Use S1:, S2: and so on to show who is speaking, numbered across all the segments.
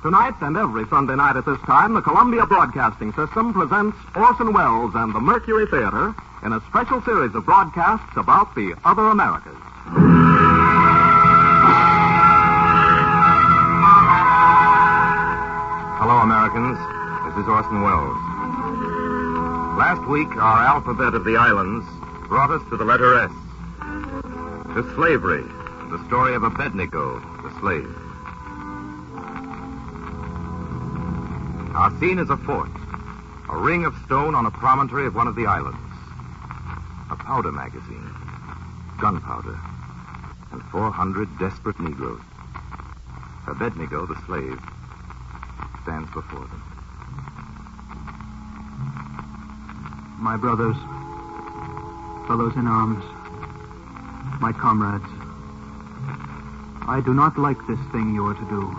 S1: Tonight and every Sunday night at this time, the Columbia Broadcasting System presents Orson Welles and the Mercury Theater in a special series of broadcasts about the other Americas.
S2: Hello, Americans. This is Orson Welles. Last week, our alphabet of the islands brought us to the letter S. To slavery, the story of Abednego, the slave. Our scene is a fort, a ring of stone on a promontory of one of the islands. A powder magazine, gunpowder, and 400 desperate Negroes. Abednego, the slave, stands before them.
S3: My brothers, fellows in arms, my comrades, I do not like this thing you are to do.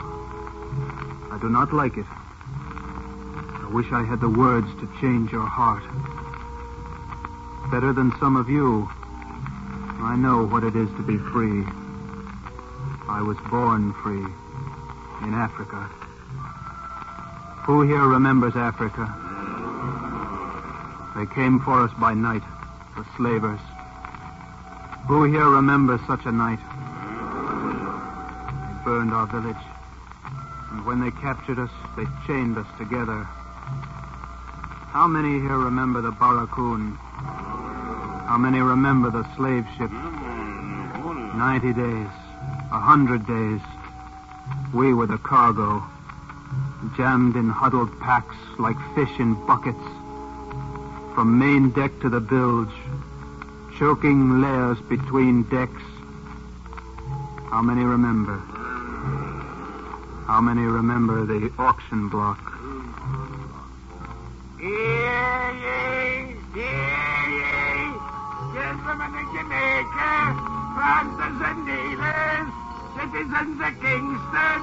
S3: I do not like it. I wish I had the words to change your heart. Better than some of you, I know what it is to be free. I was born free in Africa. Who here remembers Africa? They came for us by night, the slavers. Who here remembers such a night? They burned our village, and when they captured us, they chained us together. How many here remember the Barracoon? How many remember the slave ship? 90 days, 100 days. We were the cargo, jammed in huddled packs like fish in buckets. From main deck to the bilge, choking layers between decks. How many remember? How many remember the auction block?
S4: Hear ye, hear ye, gentlemen of Jamaica, planters and dealers, citizens of Kingston,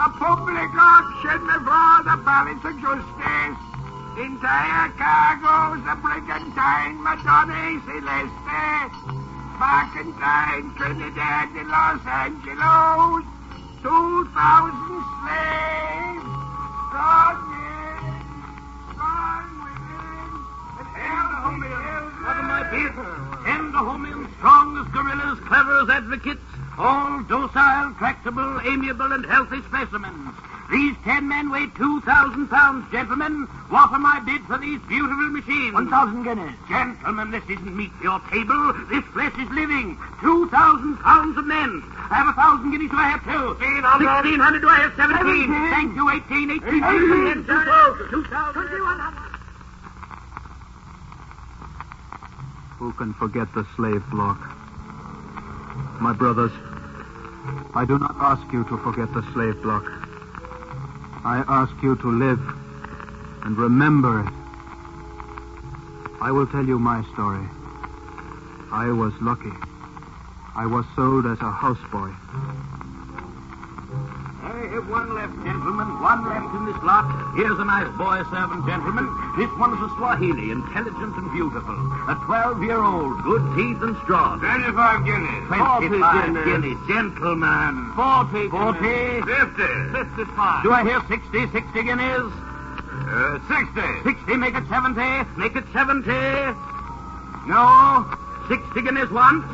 S4: a public auction before the Palace of Justice. Entire cargoes of brigantine Madonna Celeste, Barkentine, Trinidad and Los Angeles, 2,000 slaves, strong men, strong women, and
S5: Tender-homians, strong as gorillas, clever as advocates, all docile, tractable, amiable, and healthy specimens. These 10 men weigh 2,000 pounds, gentlemen. What am I bid for these beautiful machines?
S3: 1,000 guineas.
S5: Gentlemen, this isn't meat for your table. This flesh is living. 2,000 pounds of men. I have 1,000 guineas. Do I have two? 1,600. Do I have 17? Thank you. 18. 2,000.
S3: Who can forget the slave block? My brothers, I do not ask you to forget the slave block. I ask you to live and remember it. I will tell you my story. I was lucky. I was sold as a houseboy.
S5: I have one left, gentlemen. One left in this lot. Here's a nice boy servant, gentlemen. This one's a Swahili, intelligent and beautiful. A 12-year-old, good teeth and strong.
S4: 25 guineas.
S5: 25 guineas. Gentlemen. 40.
S4: 50.
S5: 55. Do I hear 60? 60 guineas?
S4: 60.
S5: 60, make it 70. Make it 70. No. 60 guineas once.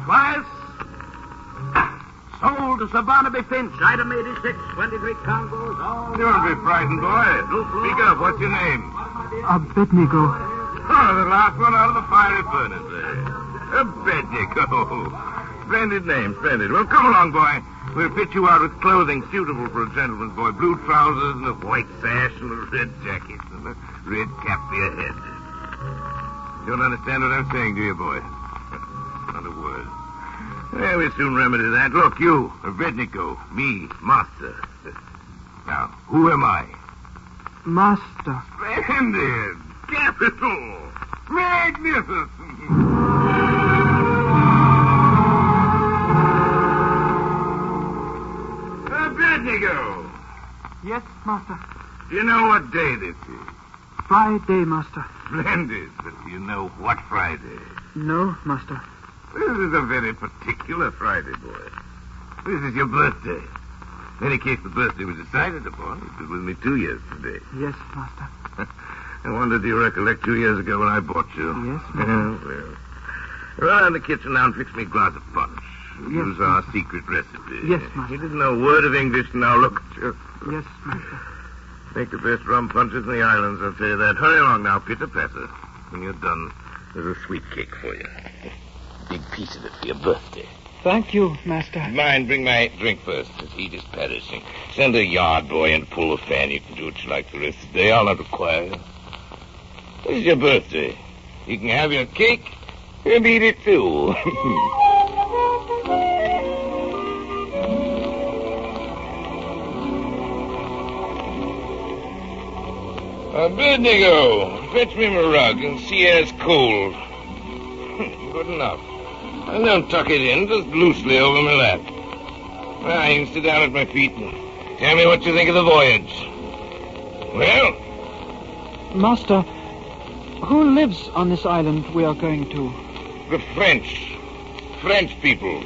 S5: Twice. Sold to Sir Barnaby Finch, item 86, 23 Congos, all...
S4: Don't be frightened, boy. Speak up. What's your name?
S3: Abednego.
S4: Oh, the last one out of the fiery furnace, eh? Abednego. Splendid name, splendid. Well, come along, boy. We'll fit you out with clothing suitable for a gentleman's boy. Blue trousers and a white sash and a red jacket and a red cap for your head. You don't understand what I'm saying, do you, boy? Not a word. Well, we'll soon remedy that. Look, you, Abednego, me, master. Now, who am I?
S3: Master.
S4: Splendid. Capital. Magnificent. Abednego.
S3: Yes, master.
S4: Do you know what day this is?
S3: Friday, master.
S4: Splendid. But do you know what Friday?
S3: No, master.
S4: This is a very particular Friday, boy. This is your birthday. In any case, the birthday was decided upon. It was with me 2 years today.
S3: Yes, master.
S4: I wonder, do you recollect 2 years ago when I bought you?
S3: Yes, master.
S4: Well. Run in the kitchen now and fix me a glass of punch. Use our secret recipe.
S3: Yes, master.
S4: You didn't know a word of English, and now look at you.
S3: Yes, master.
S4: Make the best rum punches in the islands, I'll tell you that. Hurry along now, pitter-patter. When you're done, there's a sweet cake for you. Big piece of it for your birthday.
S3: Thank you, master.
S4: Mind, bring my drink first. This heat is perishing. Send a yard boy and pull the fan. You can do what you like the rest of the day. I'll not require you. This is your birthday. You can have your cake and eat it, too. Abednego, fetch me my rug and see it's cold. Good enough. And don't tuck it in, just loosely over my lap. Now, you can sit down at my feet and tell me what you think of the voyage. Well?
S3: Master, who lives on this island we are going to?
S4: The French. French people.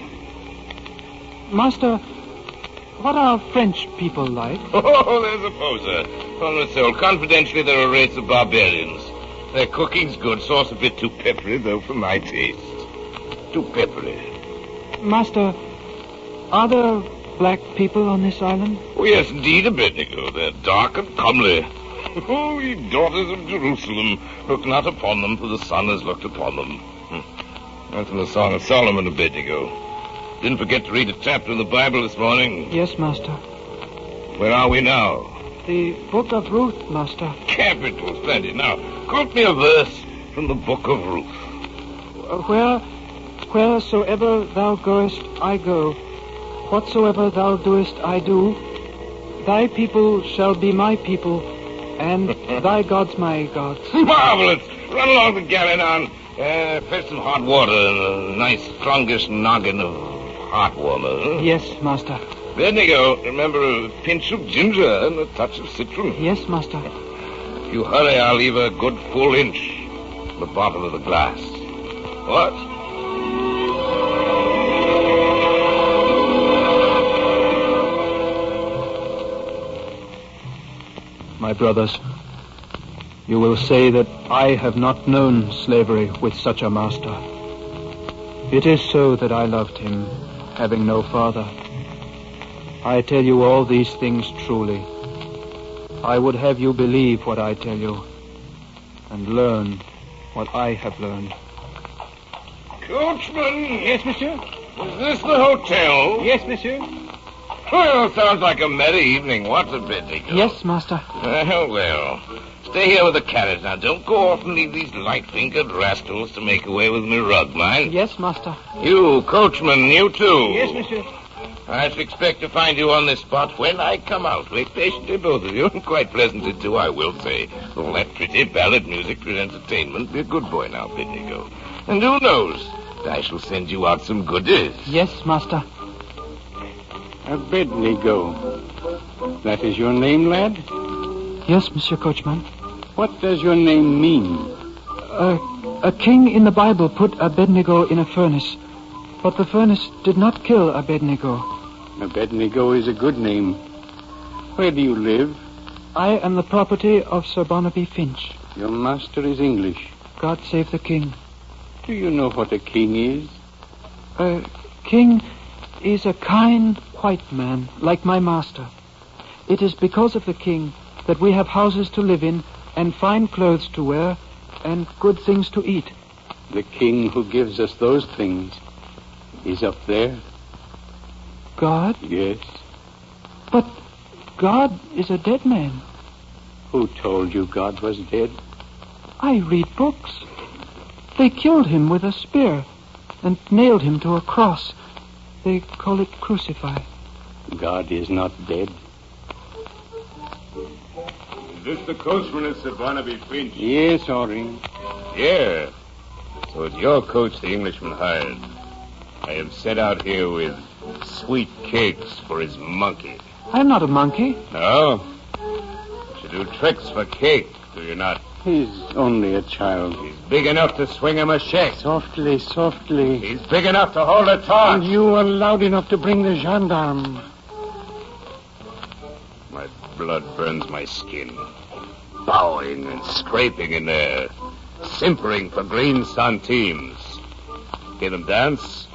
S3: Master, what are French people like?
S4: Oh, there's a poser. On the soul, confidentially, they're a race of barbarians. Their cooking's good, sauce a bit too peppery, though, for my taste. Too peppery.
S3: Master, are there black people on this island?
S4: Oh, yes, indeed, Abednego. They're dark and comely. Oh, ye daughters of Jerusalem, look not upon them, for the sun has looked upon them. That's in the Song of Solomon, Abednego. Didn't forget to read a chapter of the Bible this morning.
S3: Yes, master.
S4: Where are we now?
S3: The Book of Ruth, master.
S4: Capital, splendid. Now, quote me a verse from the Book of Ruth.
S3: Wheresoever thou goest, I go. Whatsoever thou doest, I do. Thy people shall be my people, and thy gods my gods.
S4: Marvelous! Run along the galley now and fetch some hot water and a nice strongish noggin of heart warmer.
S3: Yes, master.
S4: Abednego, remember a pinch of ginger and a touch of citron.
S3: Yes, master.
S4: If you hurry, I'll leave a good full inch in the bottom of the glass. What?
S3: My brothers, you will say that I have not known slavery with such a master. It is so that I loved him, having no father. I tell you all these things truly. I would have you believe what I tell you, and learn what I have learned.
S4: Coachman!
S3: Yes, monsieur?
S4: Is this the hotel?
S3: Yes, monsieur.
S4: Well, sounds like a merry evening. What's a Abednego?
S3: Yes, master.
S4: Well. Stay here with the carriage. Now, don't go off and leave these light-fingered rascals to make away with me rug, mind?
S3: Yes, master.
S4: You, coachman, you too.
S3: Yes, monsieur.
S4: I should expect to find you on this spot when I come out. Wait patiently, both of you. Quite pleasantly, too, I will say. All that pretty ballad music for entertainment. Be a good boy now, Abednego. And who knows? I shall send you out some goodies.
S3: Yes, master.
S6: Abednego. That is your name, lad?
S3: Yes, Monsieur Coachman.
S6: What does your name mean?
S3: A king in the Bible put Abednego in a furnace, but the furnace did not kill Abednego.
S6: Abednego is a good name. Where do you live?
S3: I am the property of Sir Barnaby Finch.
S6: Your master is English.
S3: God save the king.
S6: Do you know what a king is?
S3: A king is a kind white man, like my master. It is because of the king that we have houses to live in, and fine clothes to wear, and good things to eat.
S6: The king who gives us those things is up there.
S3: God?
S6: Yes.
S3: But God is a dead man.
S6: Who told you God was dead?
S3: I read books. They killed him with a spear and nailed him to a cross. They call it crucify.
S6: God is not dead.
S4: Is this the coachman of Sir Barnaby Finch?
S6: Yes, Orrin.
S4: Yeah. So it's your coach the Englishman hired. I have set out here with sweet cakes for his monkey.
S3: I'm not a monkey.
S4: No? You do tricks for cake, do you not?
S6: He's only a child.
S4: He's big enough to swing a machete.
S6: Softly, softly.
S4: He's big enough to hold a torch.
S6: And you are loud enough to bring the gendarme. My blood burns my skin. Bowing and scraping in there, simpering for green centimes. Hear them dance?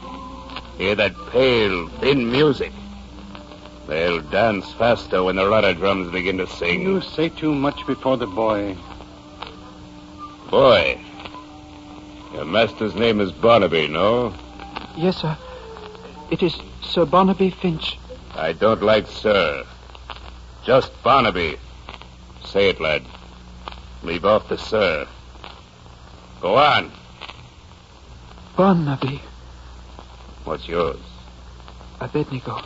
S6: Hear that pale, thin music? They'll dance faster when the rudder drums begin to sing.
S3: You say too much before the boy.
S6: Boy, your master's name is Barnaby, no?
S3: Yes, sir. It is Sir Barnaby Finch.
S6: I don't like sir. Just Barnaby. Say it, lad. Leave off the sir. Go on.
S3: Barnaby.
S6: What's yours?
S3: Abednego.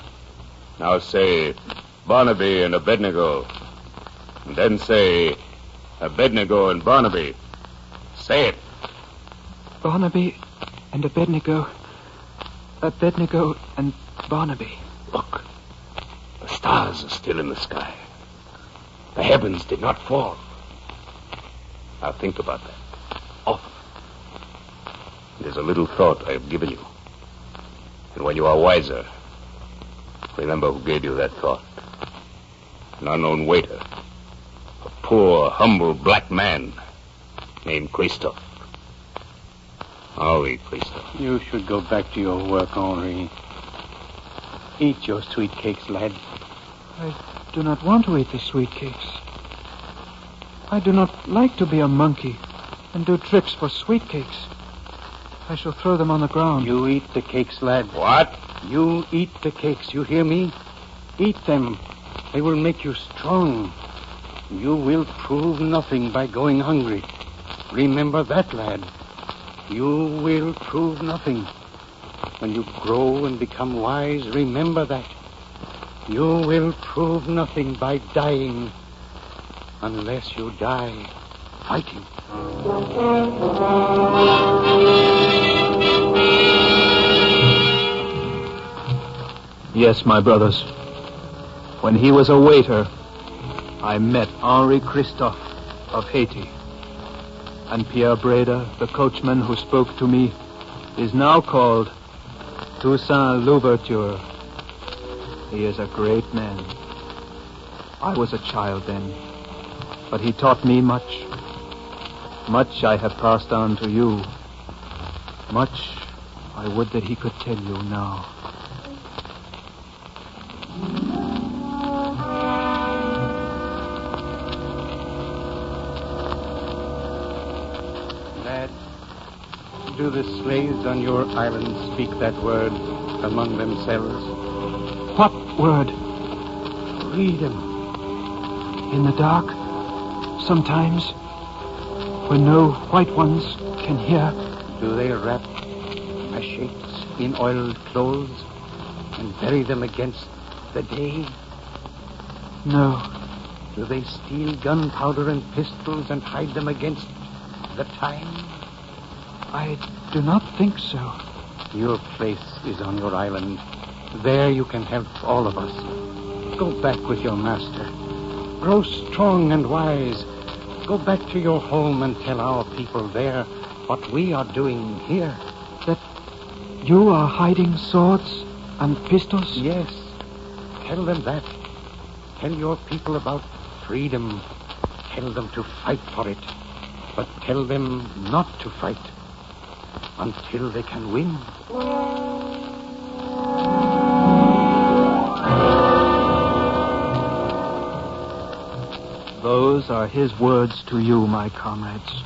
S6: Now say Barnaby and Abednego. And then say Abednego and Barnaby. Say it.
S3: Barnaby and Abednego. Abednego and Barnaby.
S6: Look. The stars are still in the sky. The heavens did not fall. Now think about that. Often. There's a little thought I have given you. And when you are wiser, remember who gave you that thought. An unknown waiter. A poor, humble black man named Christophe. Henri Christophe.
S3: You should go back to your work, Henri. Eat your sweet cakes, lad. I do not want to eat the sweet cakes. I do not like to be a monkey and do tricks for sweet cakes. I shall throw them on the ground. You eat the cakes, lad.
S6: What?
S3: You eat the cakes, you hear me? Eat them. They will make you strong. You will prove nothing by going hungry. Remember that, lad. You will prove nothing. When you grow and become wise, remember that. You will prove nothing by dying unless you die fighting. Yes, my brothers. When he was a waiter, I met Henri Christophe of Haiti. And Pierre Breda, the coachman who spoke to me, is now called Toussaint Louverture. He is a great man. I was a child then, but he taught me much. Much I have passed on to you. Much I would that he could tell you now. Lad, do the slaves on your island speak that word among themselves? What word? Freedom. In the dark, sometimes, when no white ones can hear. Do they wrap shapes in oiled clothes and bury them against the day? No. Do they steal gunpowder and pistols and hide them against the time? I do not think so. Your place is on your island. There you can help all of us. Go back with your master. Grow strong and wise. Go back to your home and tell our people there what we are doing here. That you are hiding swords and pistols? Yes. Tell them that. Tell your people about freedom. Tell them to fight for it. But tell them not to fight until they can win. Those are his words to you, my comrades.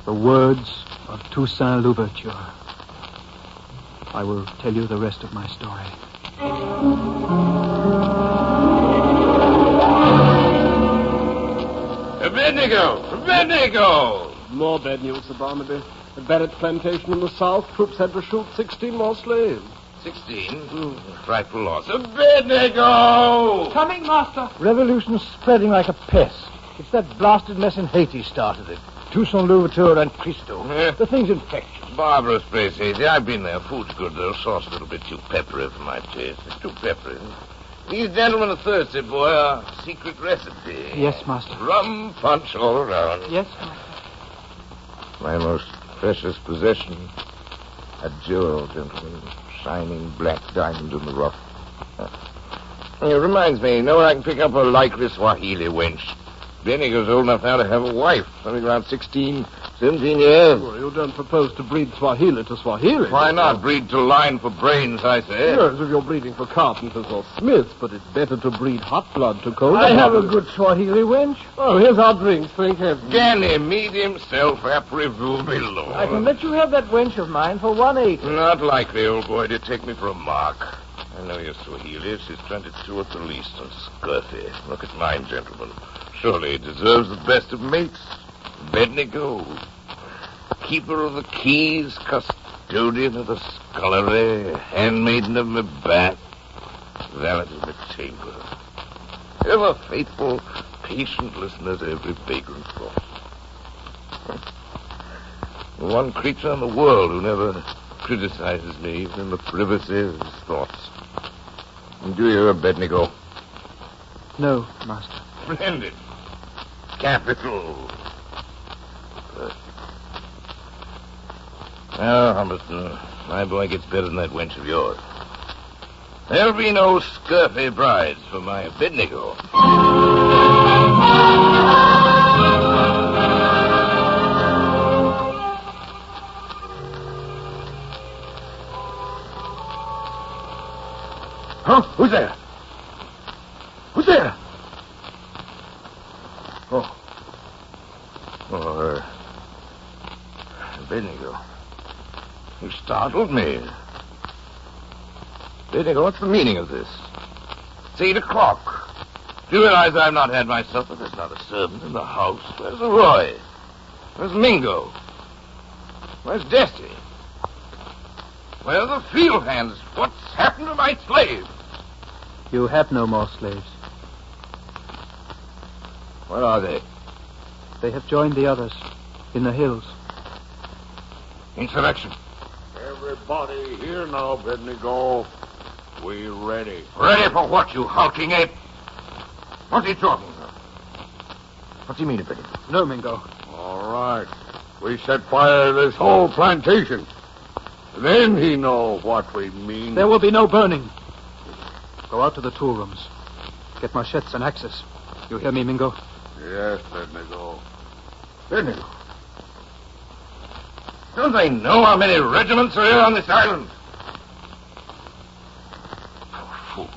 S3: The words of Toussaint Louverture. I will tell you the rest of my story.
S4: Abednego! Abednego!
S7: More bad news, Sir Barnaby. At Barrett Plantation in the south, troops had to shoot 16 more slaves.
S4: 16? Frightful loss. Abednego!
S7: Coming, Master.
S8: Revolution's spreading like a pest. It's that blasted mess in Haiti started it. Toussaint Louverture and Christo. The thing's infectious.
S4: Barbarous place, Haiti. I've been there. Food's good, though. Sauce a little bit too peppery for my taste. It's too peppery. These gentlemen are thirsty, boy. Our secret recipe.
S3: Yes, Master.
S4: Rum punch all around.
S3: Yes, Master.
S4: My most precious possession. A jewel, gentlemen. Shining black diamond in the rough. It reminds me, you know where I can pick up a likely Swahili wench? Abednego's old enough now to have a wife, something around 16, 17 years.
S7: Well, you don't propose to breed Swahili to Swahili.
S4: Why not breed to line for brains, I say?
S7: Yes, if you're breeding for carpenters or smiths, but it's better to breed hot blood to cold.
S8: I have a good Swahili wench.
S7: Oh, here's our drinks, thank heaven.
S4: Can he meet himself approve below?
S8: I can let you have that wench of mine for 180.
S4: Not likely, old boy, to take me for a mark. I know your Swahili. She's 22 at the least and scurfy. Look at mine, gentlemen. Surely he deserves the best of mates. Abednego, keeper of the keys, custodian of the scullery, handmaiden of my bath, valet of my chamber. Ever faithful, patient listener to every vagrant thought. The one creature in the world who never criticizes me, even in the privacy of his thoughts. And do you, Abednego?
S3: No, Master.
S4: Splendid. Capital. Now, Humberton, my boy gets better than that wench of yours. There'll be no scurfy brides for my Abednego. Huh? Who's there? Who's there? Abednego. You startled me. Abednego, what's the meaning of this? It's 8 o'clock. Do you realize I've not had my supper? There's not a servant in the house. Where's Roy? Where's Mingo? Where's Desi? Where are the field hands? What's happened to my slaves?
S3: You have no more slaves.
S4: Where are they?
S3: They have joined the others in the hills.
S4: Insurrection.
S9: Everybody here now, Abednego. We ready.
S4: Ready for what, you hulking ape? What's he talking about? What's he mean, Abednego?
S3: No, Mingo.
S9: All right. We set fire to this whole plantation. Then he know what we mean.
S3: There will be no burning. Go out to the tool rooms. Get machetes and axes. You hear me, Mingo?
S9: Yes, Abednego.
S4: Abednego. Don't they know how many regiments are here on this island? Poor fools.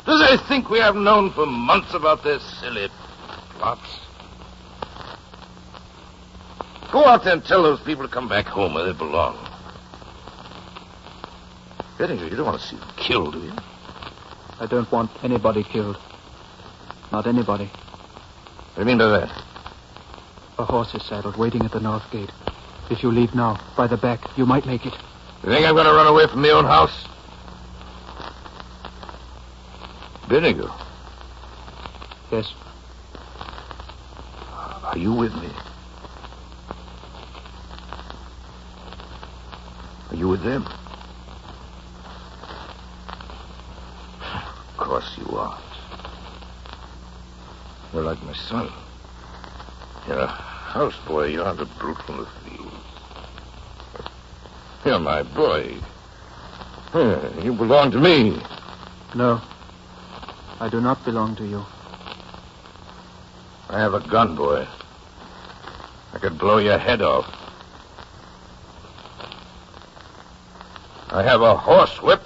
S4: Do they think we have known for months about their silly plots? Go out there and tell those people to come back home where they belong. Abednego, you don't want to see them killed, do you?
S3: I don't want anybody killed. Not anybody.
S4: What do you mean by that?
S3: A horse is saddled, waiting at the north gate. If you leave now, by the back, you might make it.
S4: You think I'm going to run away from my own house? Abednego.
S3: Yes.
S4: Are you with me? Are you with them? Of course you aren't. You're like my son. You're a houseboy. You aren't a brute from the fields. You're my boy. You belong to me.
S3: No. I do not belong to you.
S4: I have a gun, boy. I could blow your head off. I have a horsewhip.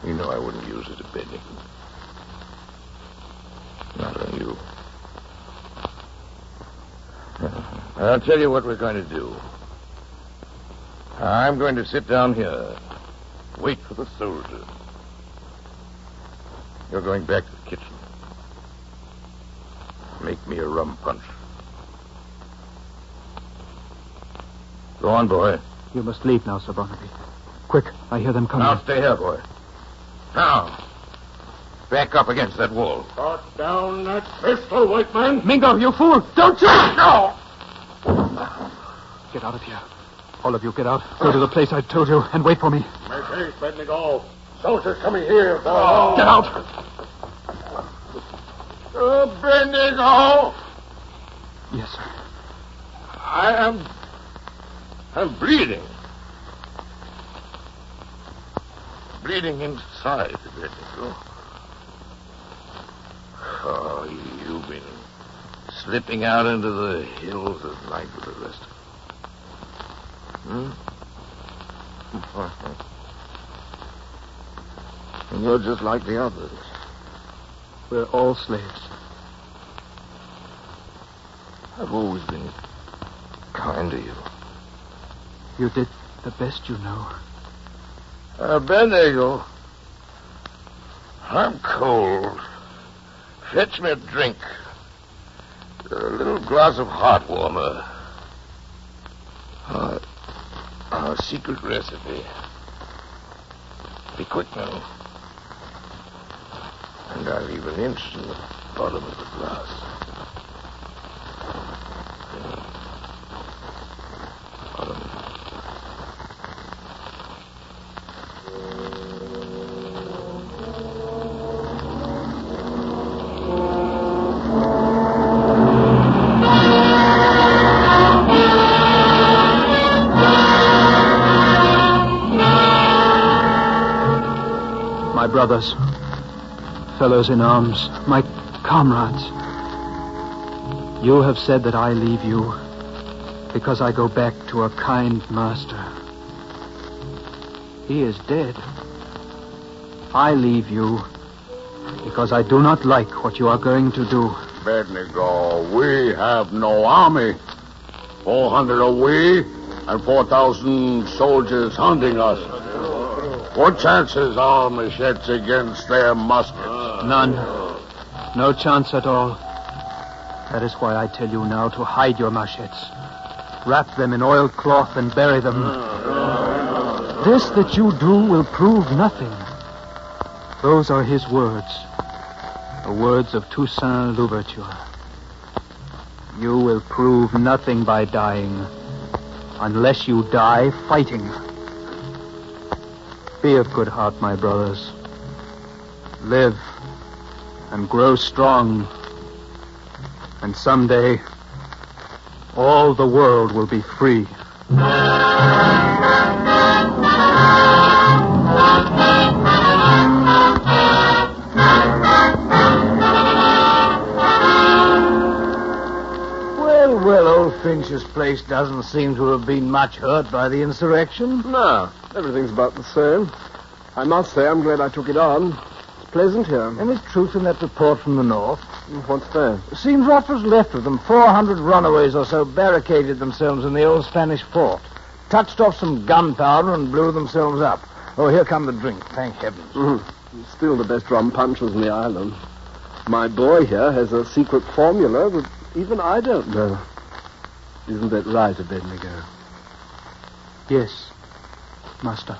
S4: You know I wouldn't use it, Abednego. Not on you. I'll tell you what we're going to do. I'm going to sit down here. Wait for the soldiers. You're going back to the kitchen. Make me a rum punch. Go on, boy.
S3: You must leave now, Sir Barnaby. Quick, I hear them coming.
S4: Now stay here, boy. Now, back up against that wall.
S9: Put down that pistol, white man.
S3: Mingo, you fool!
S4: Don't you? No!
S3: Get out of here. All of you, get out. Go to the place I told you and wait for me.
S9: Make haste, Abednego. Soldiers coming here.
S3: Get out!
S9: Abednego!
S3: Yes, sir.
S9: I am I'm bleeding. Bleeding inside, Abednego. Oh, you've been slipping out into the hills at night with the rest of them. And you're just like the others.
S3: We're all slaves.
S9: I've always been kind to you.
S3: You did the best you know.
S9: Abednego, I'm cold. Fetch me a drink. A little glass of hot warmer. Our secret recipe. Be quick now. And I'll leave an inch in the bottom of the glass. Bottom.
S3: My brothers, fellows in arms, my comrades, you have said that I leave you because I go back to a kind master. He is dead. I leave you because I do not like what you are going to do.
S9: Abednego, we have no army. 400 are we, and 4,000 soldiers hunting us. What chances are machetes against their muskets?
S3: None. No chance at all. That is why I tell you now to hide your machetes. Wrap them in oilcloth and bury them. This that you do will prove nothing. Those are his words. The words of Toussaint Louverture. You will prove nothing by dying unless you die fighting. Be of good heart, my brothers. Live and grow strong. And someday, all the world will be free.
S8: Well, old Finch's place doesn't seem to have been much hurt by the insurrection.
S7: No, everything's about the same. I must say I'm glad I took it on. It's pleasant here.
S8: Any truth in that report from the north?
S7: What's that?
S8: It seems what was left of them, 400 runaways or so, barricaded themselves in the old Spanish fort, touched off some gunpowder and blew themselves up. Oh, here come the drink, thank heavens.
S7: Mm-hmm. Still the best rum punchers in the island. My boy here has a secret formula that even I don't know. Isn't that right, Abednego?
S3: Yes, master.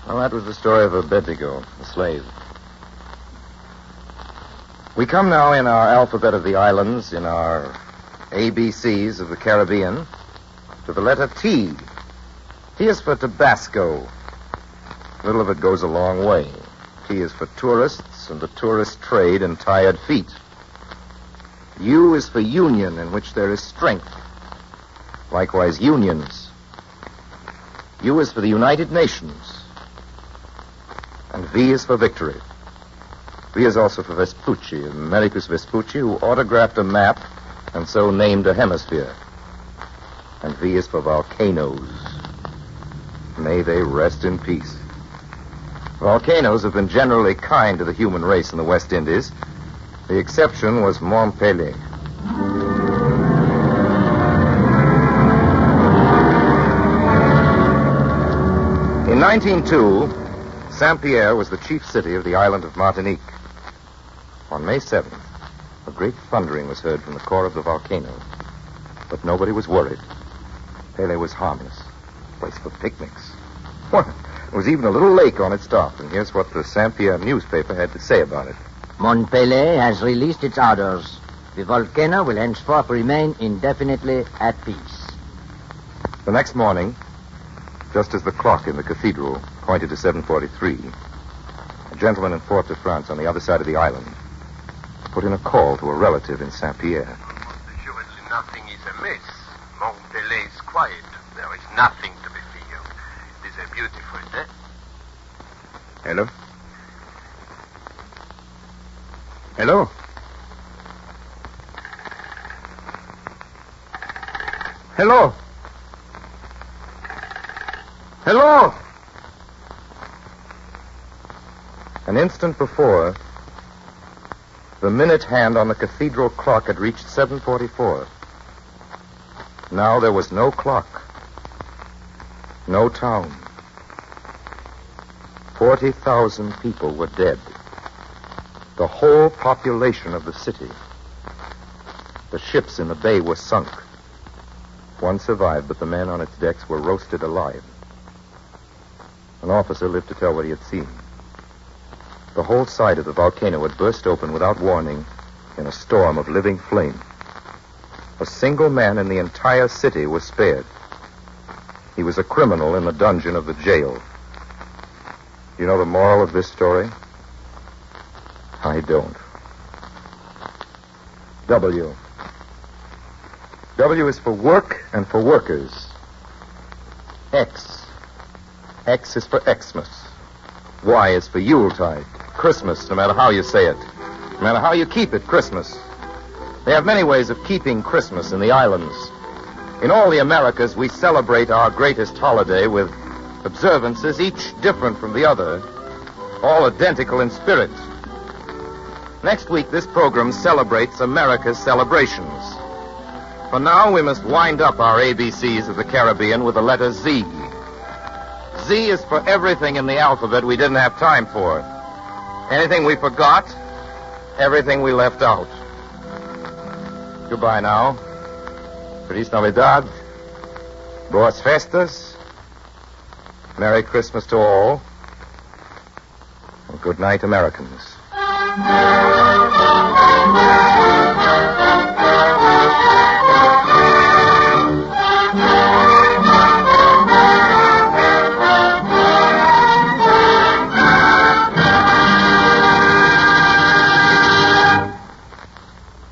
S2: Well, that was the story of Abednego, the slave. We come now in our alphabet of the islands, in our ABCs of the Caribbean, to the letter T. T is for Tabasco. A little of it goes a long way. T is for tourists and the tourist trade in tired feet. U is for union, in which there is strength. Likewise, unions. U is for the United Nations. And V is for victory. V is also for Vespucci, Americus Vespucci, who autographed a map and so named a hemisphere. And V is for volcanoes. May they rest in peace. Volcanoes have been generally kind to the human race in the West Indies. The exception was Montpellier. In 1902, Saint-Pierre was the chief city of the island of Martinique. On May 7th, a great thundering was heard from the core of the volcano. But nobody was worried. Pele was harmless. A place for picnics. What? There was even a little lake on its top, and here's what the Saint-Pierre newspaper had to say about it.
S10: Montpellier has released its orders. The volcano will henceforth remain indefinitely at peace.
S2: The next morning, just as the clock in the cathedral pointed to 7:43, a gentleman in Fort-de-France on the other side of the island put in a call to a relative in Saint-Pierre.
S11: Assuredly nothing is amiss. Montpellier is quiet. There is nothing to be feared. It is a beautiful day.
S2: Hello? Hello? Hello? Hello? An instant before, the minute hand on the cathedral clock had reached 7:44. Now there was no clock, no town. 40,000 people were dead. The whole population of the city. The ships in the bay were sunk. One survived, but the men on its decks were roasted alive. An officer lived to tell what he had seen. The whole side of the volcano had burst open without warning in a storm of living flame. A single man in the entire city was spared. He was a criminal in the dungeon of the jail. You know the moral of this story? I don't. W. W is for work and for workers. X. X is for Xmas. Y is for Yuletide. Christmas, no matter how you say it. No matter how you keep it, Christmas. They have many ways of keeping Christmas in the islands. In all the Americas, we celebrate our greatest holiday with observances, each different from the other, all identical in spirit. Next week, this program celebrates America's celebrations. For now, we must wind up our ABCs of the Caribbean with the letter Z. Z is for everything in the alphabet we didn't have time for. Anything we forgot, everything we left out. Goodbye now. Feliz Navidad. Boas Festas. Merry Christmas to all. And good night, Americans.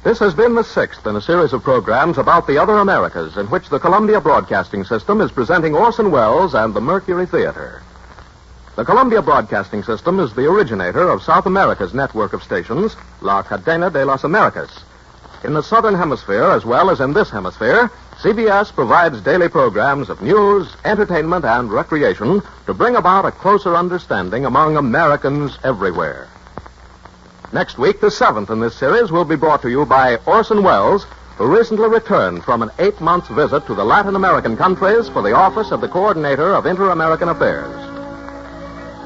S1: This has been the sixth in a series of programs about the other Americas in which the Columbia Broadcasting System is presenting Orson Welles and the Mercury Theater. The Columbia Broadcasting System is the originator of South America's network of stations, La Cadena de las Americas. In the Southern Hemisphere, as well as in this hemisphere, CBS provides daily programs of news, entertainment, and recreation to bring about a closer understanding among Americans everywhere. Next week, the seventh in this series, will be brought to you by Orson Welles, who recently returned from an 8-month visit to the Latin American countries for the office of the Coordinator of Inter-American Affairs.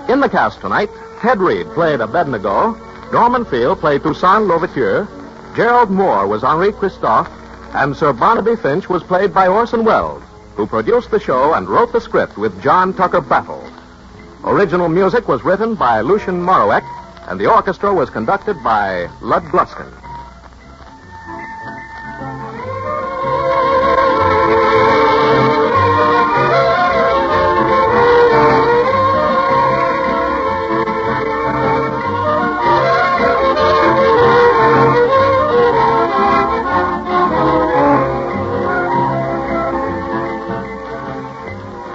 S1: In the cast tonight, Ted Reed played Abednego, Norman Field played Toussaint Louverture, Gerald Moore was Henri Christophe, and Sir Barnaby Finch was played by Orson Welles, who produced the show and wrote the script with John Tucker Battle. Original music was written by Lucien Moraweck, and the orchestra was conducted by Lud Gluskin.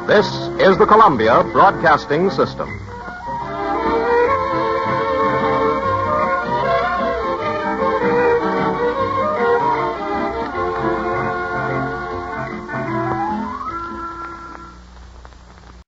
S1: This is the Columbia Broadcasting System.